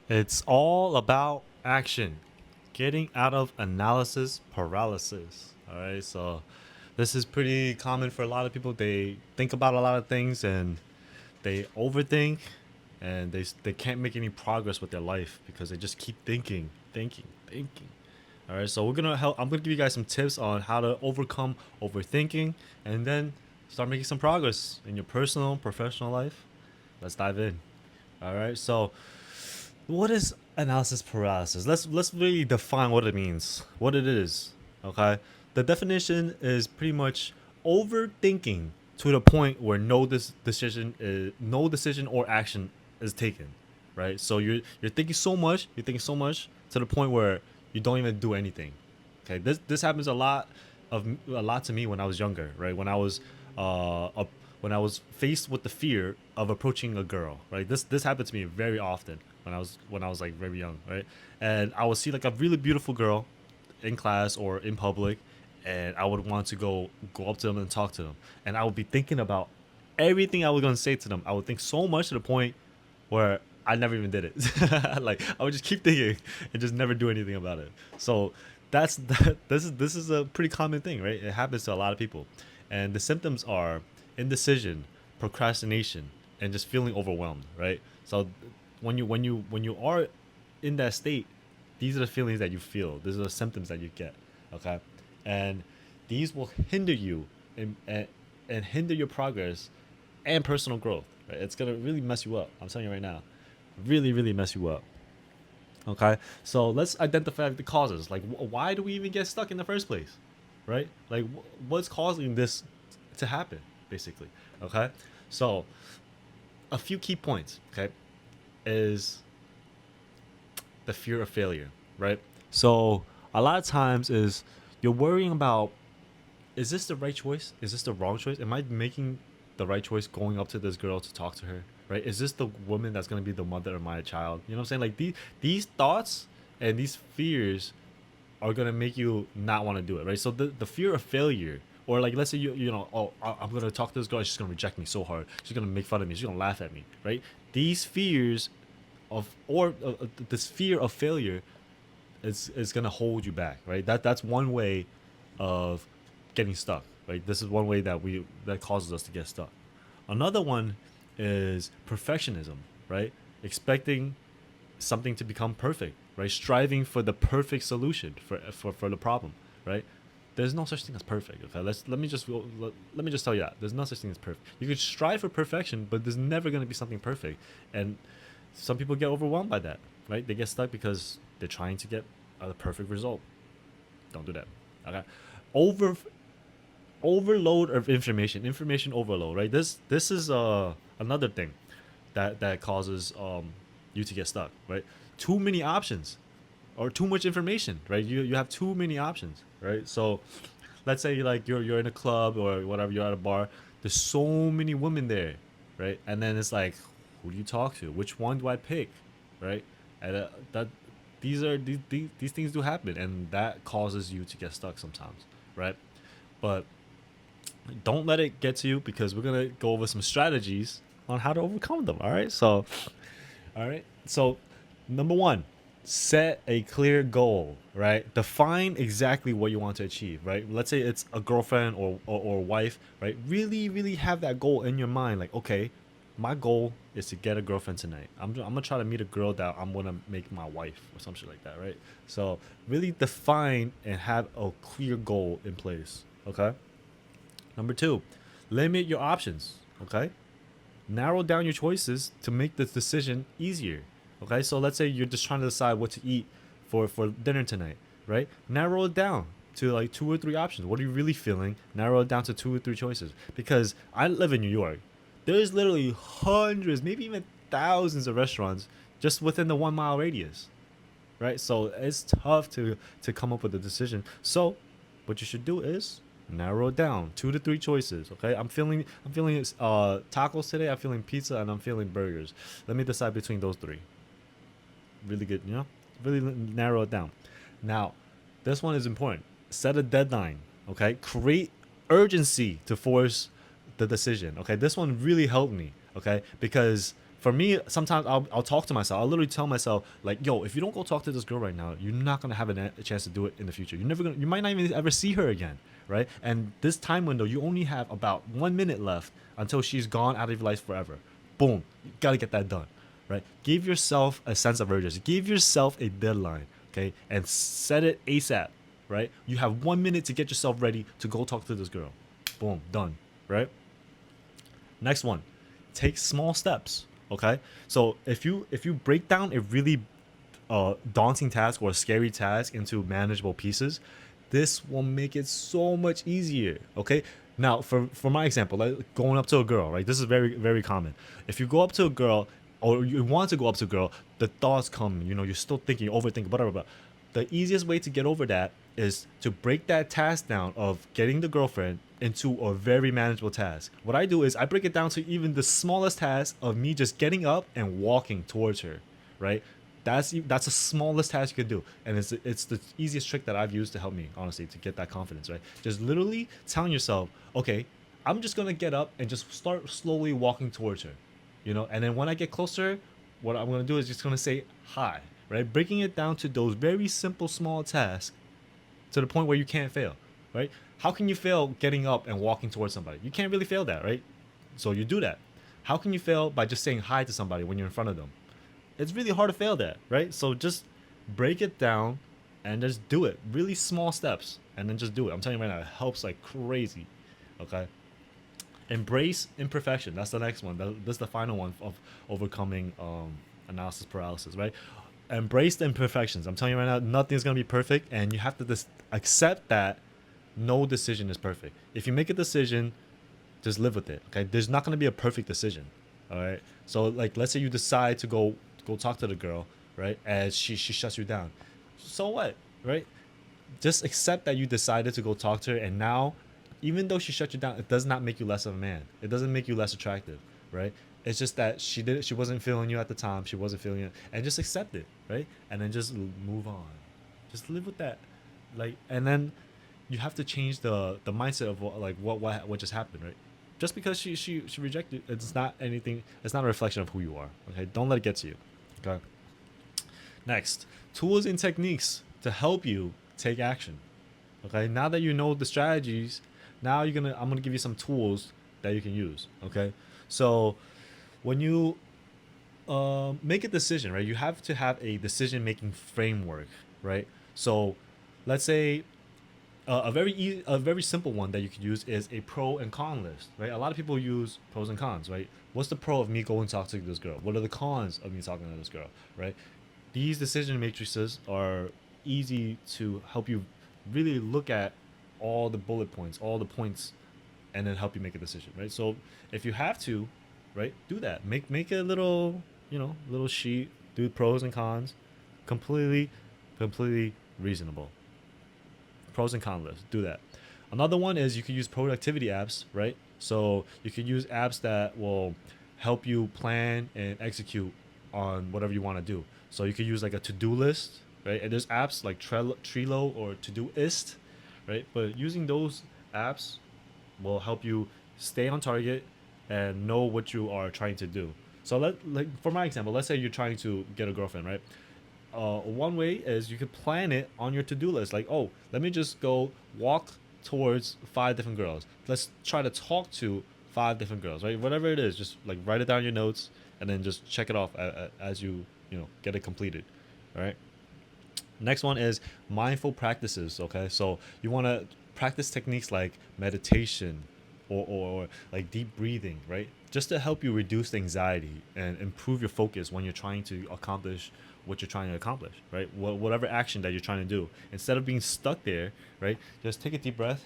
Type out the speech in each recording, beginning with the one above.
It's all about action, getting out of analysis paralysis. All right, so this is pretty common for a lot of people. They think about a lot of things and they overthink, and they can't make any progress with their life because they just keep thinking. All right, so we're gonna help. I'm gonna give you guys some tips on how to overcome overthinking and then start making some progress in your personal, professional life. Let's dive in. All right, so what is analysis paralysis? Let's really define what it means, what it is. Okay, the definition is pretty much overthinking to the point where no decision or action is taken. Right, so you're thinking so much to the point where you don't even do anything. Okay, this happens a lot to me when I was younger. Right, uh, when I was faced with the fear of approaching a girl, right? This happened to me very often when I was like very young, right? And I would see like a really beautiful girl in class or in public, and I would want to go up to them and talk to them, and I would be thinking about everything I was gonna say to them. I would think so much to the point where I never even did it. Like I would just keep thinking and just never do anything about it. So this is a pretty common thing, right? It happens to a lot of people, and the symptoms are indecision, procrastination, and just feeling overwhelmed, right? So when you are in that state, these are the feelings that you feel. These are the symptoms that you get, okay? And these will hinder you and hinder your progress and personal growth. Right? It's gonna really mess you up. I'm telling you right now, really mess you up. Okay, so let's identify the causes. Like, why do we even get stuck in the first place? Right? Like, what's causing this to happen? Basically, okay. So a few key points. Okay, is the fear of failure. Right. So a lot of times is you're worrying about, is this the right choice? Is this the wrong choice? Am I making the right choice going up to this girl to talk to her? Right? Is this the woman that's gonna be the mother of my child? You know what I'm saying? Like these thoughts and these fears are gonna make you not want to do it, right? So the fear of failure, or like let's say you know, oh, I'm gonna talk to this girl, she's gonna reject me so hard, she's gonna make fun of me, she's gonna laugh at me, right? These fears of or this fear of failure is gonna hold you back, right? That's one way of getting stuck, right? This is one way that causes us to get stuck. Another one is perfectionism, right? Expecting something to become perfect, right? Striving for the perfect solution for the problem, right? There's no such thing as perfect. Okay, let me just tell you that there's no such thing as perfect. You could strive for perfection, but there's never going to be something perfect, and some people get overwhelmed by that, right? They get stuck because they're trying to get a perfect result. Don't do that. Okay, over overload of information overload, right? This is another thing that causes you to get stuck, right? Too many options or too much information, right? You have too many options, right? So let's say like you're in a club or whatever, you're at a bar, there's so many women there, right? And then it's like, who do you talk to? Which one do I pick, right? And that these things do happen, and that causes you to get stuck sometimes, right? But don't let it get to you, because we're gonna go over some strategies on how to overcome them. All right. So number one, set a clear goal. Right. Define exactly what you want to achieve. Right. Let's say it's a girlfriend or wife. Right. Really have that goal in your mind. Like, okay, my goal is to get a girlfriend tonight. I'm gonna try to meet a girl that I'm gonna make my wife or some shit like that. Right. So really define and have a clear goal in place. Okay. Number two, limit your options. Okay. Narrow down your choices to make the decision easier. Okay. So let's say you're just trying to decide what to eat for dinner tonight, right? Narrow it down to like two or three options. What are you really feeling? Narrow it down to two or three choices. Because I live in New York. There's literally hundreds, maybe even thousands of restaurants just within the 1 mile radius, right? So it's tough to come up with a decision. So what you should do is narrow it down, two to three choices. Okay, I'm feeling tacos today. I'm feeling pizza, and I'm feeling burgers. Let me decide between those three. Really good, you know. Really narrow it down. Now, this one is important. Set a deadline. Okay, create urgency to force the decision. Okay, this one really helped me. Okay, because For me, sometimes I'll talk to myself. I'll literally tell myself like, "Yo, if you don't go talk to this girl right now, you're not gonna have a chance to do it in the future. You're never gonna. You might not even ever see her again, right? And this time window, you only have about 1 minute left until she's gone out of your life forever. Boom, you gotta get that done, right? Give yourself a sense of urgency. Give yourself a deadline, okay, and set it ASAP, right? You have 1 minute to get yourself ready to go talk to this girl. Boom, done, right? Next one, take small steps. Okay, so if you break down a really daunting task or a scary task into manageable pieces, this will make it so much easier. Okay, now for my example, like going up to a girl, right? This is very very common. If you go up to a girl or you want to go up to a girl, the thoughts come. You know, you're still thinking, overthinking, whatever. But the easiest way to get over that is to break that task down of getting the girlfriend into a very manageable task. What I do is I break it down to even the smallest task of me just getting up and walking towards her, right? That's the smallest task you can do, and it's the easiest trick that I've used to help me honestly to get that confidence, right? Just literally telling yourself, okay, I'm just gonna get up and just start slowly walking towards her, and then when I get closer, what I'm gonna do is just gonna say hi, right? Breaking it down to those very simple small tasks to the point where you can't fail, right? How can you fail getting up and walking towards somebody? You can't really fail that, right? So you do that. How can you fail by just saying hi to somebody when you're in front of them? It's really hard to fail that, right? So just break it down and just do it. Really small steps and then just do it. I'm telling you right now, it helps like crazy. Okay. Embrace imperfection. That's the next one. That's the final one of overcoming analysis paralysis, right? Embrace the imperfections. I'm telling you right now, nothing's gonna be perfect, and you have to just accept that no decision is perfect. If you make a decision, just live with it. Okay, there's not gonna be a perfect decision. All right. So like, let's say you decide to go talk to the girl, right? And she shuts you down. So what, right? Just accept that you decided to go talk to her, and now, even though she shut you down, it does not make you less of a man. It doesn't make you less attractive, right? It's just that she wasn't feeling you at the time. She wasn't feeling it, and just accept it, right? And then just move on. Just live with that, like, and then you have to change the mindset of what just happened, right? Just because she rejected, it's not anything. It's not a reflection of who you are. Okay, don't let it get to you. Okay. Next, tools and techniques to help you take action. Okay, now that you know the strategies, now I'm gonna give you some tools that you can use. Okay, so when you make a decision, right, you have to have a decision making framework, right? So let's say a very simple one that you could use is a pro and con list, right? A lot of people use pros and cons, right? What's the pro of me going to talk to this girl? What are the cons of me talking to this girl, right? These decision matrices are easy to help you really look at all the bullet points, all the points, and then help you make a decision, right? So if you have to, right, do that. Make a little, little sheet, do pros and cons, completely, completely reasonable. Pros and cons list. Do that. Another one is you could use productivity apps, right? So you could use apps that will help you plan and execute on whatever you want to do. So you could use like a to-do list, right? And there's apps like Trello or Todoist, right? But using those apps will help you stay on target and know what you are trying to do. So like for my example, let's say you're trying to get a girlfriend, right? One way is you could plan it on your to-do list. Like, oh, let me just go walk towards 5 different girls. Let's try to talk to 5 different girls, right? Whatever it is, just like write it down in your notes and then just check it off as you get it completed. All right. Next one is mindful practices. Okay, so you want to practice techniques like meditation or like deep breathing, right? Just to help you reduce the anxiety and improve your focus when you're trying to accomplish what you're trying to accomplish, right? Whatever action that you're trying to do, instead of being stuck there, right? Just take a deep breath.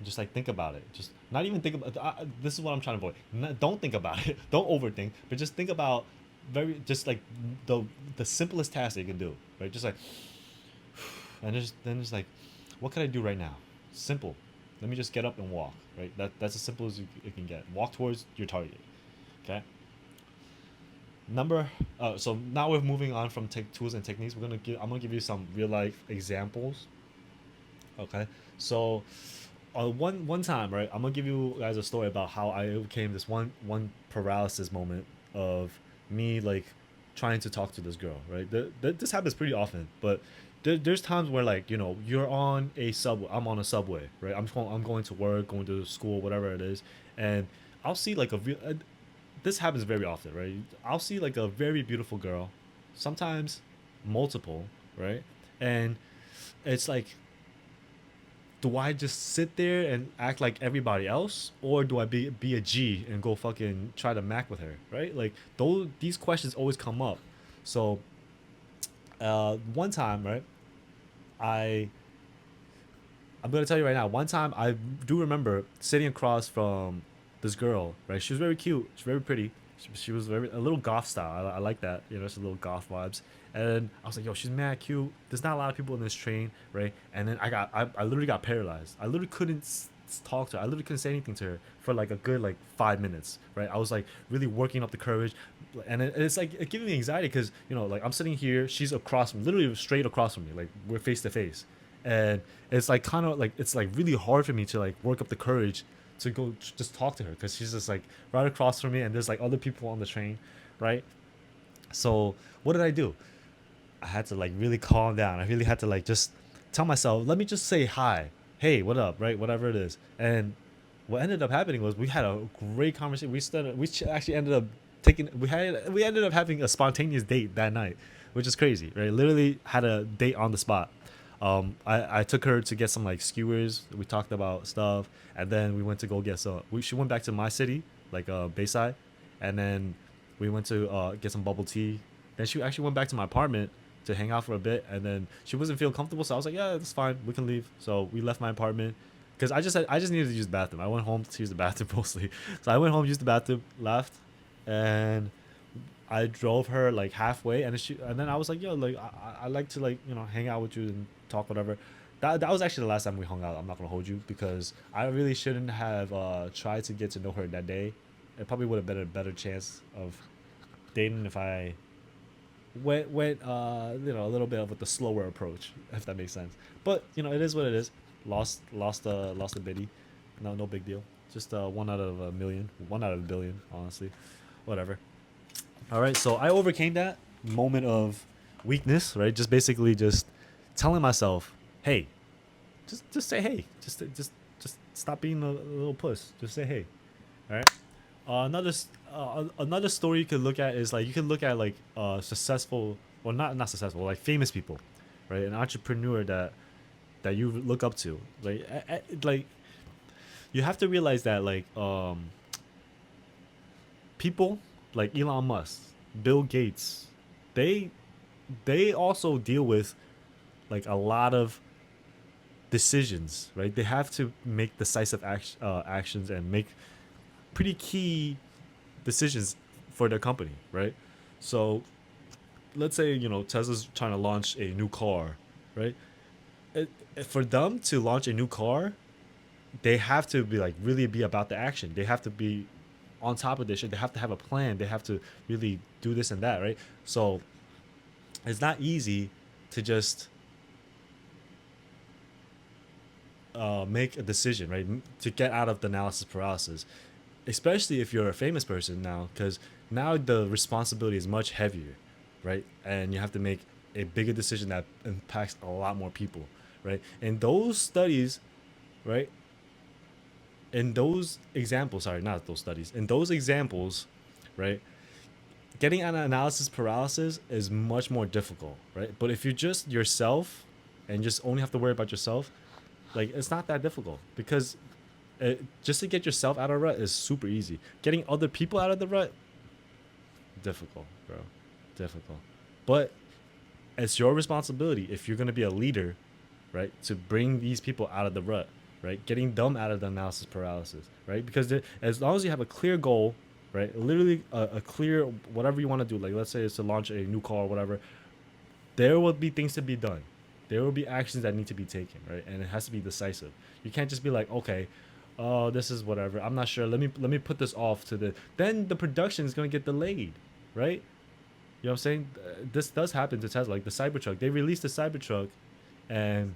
Just like think about it. Just not even think about. This is what I'm trying to avoid. Don't think about it. Don't overthink. But just think about just like the simplest task that you can do, right? Just like, and then just like, what can I do right now? Simple. Let me just get up and walk, right? That's as simple as you can get. Walk towards your target. Okay. So now we're moving on from tools and techniques. I'm gonna give you some real life examples. Okay. So one time, right? I'm gonna give you guys a story about how I overcame this one paralysis moment of me like trying to talk to this girl, right? This happens pretty often, but there's times where like you're on a subway. I'm on a subway, right? I'm going to work, going to school, whatever it is, and I'll see like this happens very often, right? I'll see like a very beautiful girl, sometimes multiple, right? And it's like, do I just sit there and act like everybody else, or do I be a G and go fucking try to mac with her, right? Like these questions always come up. So one time, right, I I'm gonna tell you right now. One time, I do remember sitting across from this girl. Right, she was very cute. She's very pretty. She was very a little goth style. I like that. It's a little goth vibes. And I was like, yo, she's mad cute. There's not a lot of people in this train, right? And then I literally got paralyzed. I literally couldn't talk to her. I literally couldn't say anything to her for like a good like 5 minutes, right? I was like really working up the courage, and it's like it giving me anxiety because like I'm sitting here, she's across from, literally straight across from me, like we're face to face, and it's like kind of like it's like really hard for me to like work up the courage to go just talk to her because she's just like right across from me and there's like other people on the train, right? So what did I do? I had to like really calm down. I really had to like just tell myself, let me just say hi, hey, what up, right? Whatever it is. And what ended up happening was we had a great conversation. Actually ended up we ended up having a spontaneous date that night, which is crazy, right? Literally had a date on the spot. I took her to get some like skewers. We talked about stuff, and then we went to go get some. She went back to my city, like Bayside, and then we went to get some bubble tea. Then she actually went back to my apartment to hang out for a bit, and then she wasn't feeling comfortable, so I was like, yeah, it's fine, we can leave. So we left my apartment because I just needed to use the bathroom. I went home to use the bathroom mostly, so I went home, used the bathroom, left, and I drove her like halfway, and then I was like, yo, like I like to like hang out with you and talk whatever. That was actually the last time we hung out. I'm not gonna hold you because I really shouldn't have tried to get to know her that day. It probably would have been a better chance of dating if I went a little bit of with the slower approach, if that makes sense. But it is what it is. Lost a biddy. No big deal. Just one out of a million, one out of a billion, honestly. Whatever. All right, so I overcame that moment of weakness, right? Just basically just telling myself, hey, just say hey, just stop being a little puss. Just say hey. All right. Another story you could look at is like you could look at like successful, well, not successful, like famous people, right? An entrepreneur that you look up to, like you have to realize that like people like Elon Musk, Bill Gates, they they also deal with like a lot of decisions, right? They have to make decisive actions and make pretty key decisions for their company, right? So let's say Tesla's trying to launch a new car, right? For them to launch a new car, they have to be like really be about the action. They have to be on top of this shit. They have to have a plan. They have to really do this and that, right? So it's not easy to just make a decision, right? To get out of the analysis paralysis, especially if you're a famous person now, because now the responsibility is much heavier, right? And you have to make a bigger decision that impacts a lot more people, right? And those studies, right? In those examples, sorry, not those studies, in those examples, right? Getting an analysis paralysis is much more difficult, right? But if you're just yourself and just only have to worry about yourself, like it's not that difficult because just to get yourself out of the rut is super easy. Getting other people out of the rut, difficult, bro, difficult. But it's your responsibility if you're gonna be a leader, right, to bring these people out of the rut, right, getting them out of the analysis paralysis, right, because as long as you have a clear goal, right, literally a clear whatever you want to do, like let's say it's to launch a new car or whatever, there will be things to be done. There will be actions that need to be taken, right? And it has to be decisive. You can't just be like, okay, oh, this is whatever. I'm not sure. Let me put this off to the. Then the production is gonna get delayed, right? You know what I'm saying? This does happen to Tesla, like the Cybertruck. They released the Cybertruck, and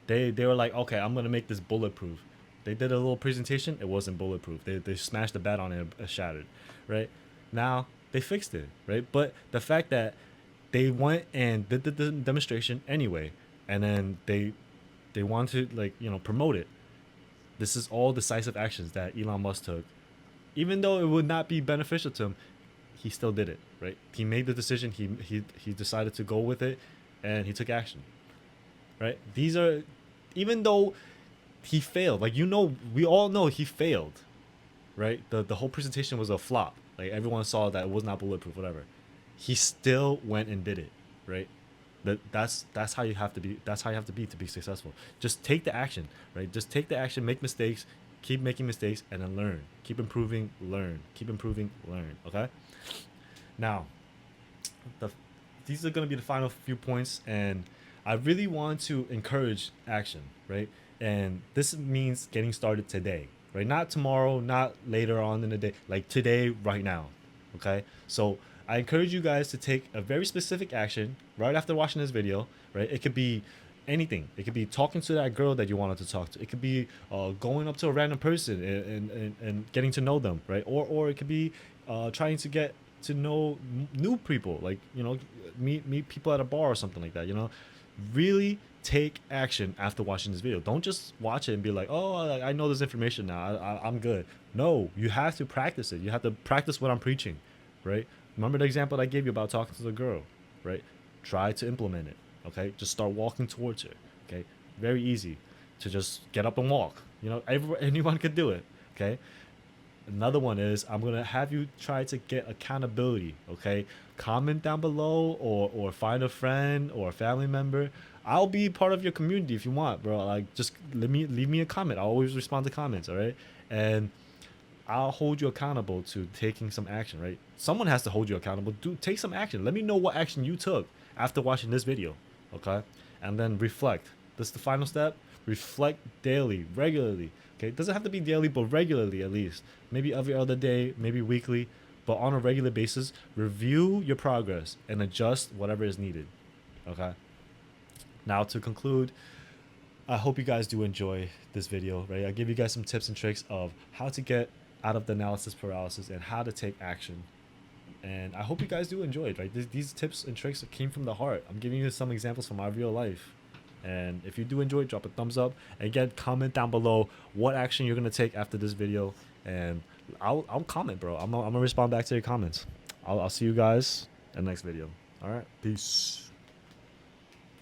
They were like, okay, I'm gonna make this bulletproof. They did a little presentation. It wasn't bulletproof. They smashed the bat on it. It shattered. Right now they fixed it. Right, but the fact that they went and did the demonstration anyway, and then they want to, like, promote it. This is all decisive actions that Elon Musk took. Even though it would not be beneficial to him, he still did it, right? He made the decision. He decided to go with it, and he took action, right? These are, even though he failed, like, we all know he failed, right? The whole presentation was a flop. Like, everyone saw that it was not bulletproof, whatever. He still went and did it, right? That's how you have to be. That's how you have to be successful. Just take the action, right? Just take the action, make mistakes, keep making mistakes, and then learn. Keep improving, learn. Keep improving, learn. Okay. Now, the these are gonna be the final few points, and I really want to encourage action, right? And this means getting started today, right? Not tomorrow, not later on in the day, like today, right now. Okay. So I encourage you guys to take a very specific action right after watching this video, right? It could be anything. It could be talking to that girl that you wanted to talk to. It could be going up to a random person and getting to know them, right? Or it could be trying to get to know new people, like, meet people at a bar or something like that. Really take action after watching this video. Don't just watch it and be like, oh, I know this information now. I'm good. No, you have to practice it. You have to practice what I'm preaching, right? Remember the example that I gave you about talking to the girl, right? Try to implement it. Okay, just start walking towards her. Okay, very easy to just get up and walk. Anyone could do it. Okay. Another one is, I'm gonna have you try to get accountability. Okay, comment down below, or find a friend or a family member. I'll be part of your community if you want, bro. Like, just leave me a comment. I'll always respond to comments. All right, and I'll hold you accountable to taking some action, right? Someone has to hold you accountable. Take some action. Let me know what action you took after watching this video, okay? And then reflect. This is the final step. Reflect daily, regularly, okay? It doesn't have to be daily, but regularly at least. Maybe every other day, maybe weekly, but on a regular basis, review your progress and adjust whatever is needed, okay? Now, to conclude, I hope you guys do enjoy this video, right? I give you guys some tips and tricks of how to get out of the analysis paralysis and how to take action. And I hope you guys do enjoy it, right? These tips and tricks came from the heart. I'm giving you some examples from my real life. And if you do enjoy it, drop a thumbs up. And again, comment down below what action you're going to take after this video. And I'll comment, bro. I'm going to respond back to your comments. I'll see you guys in the next video. All right. Peace.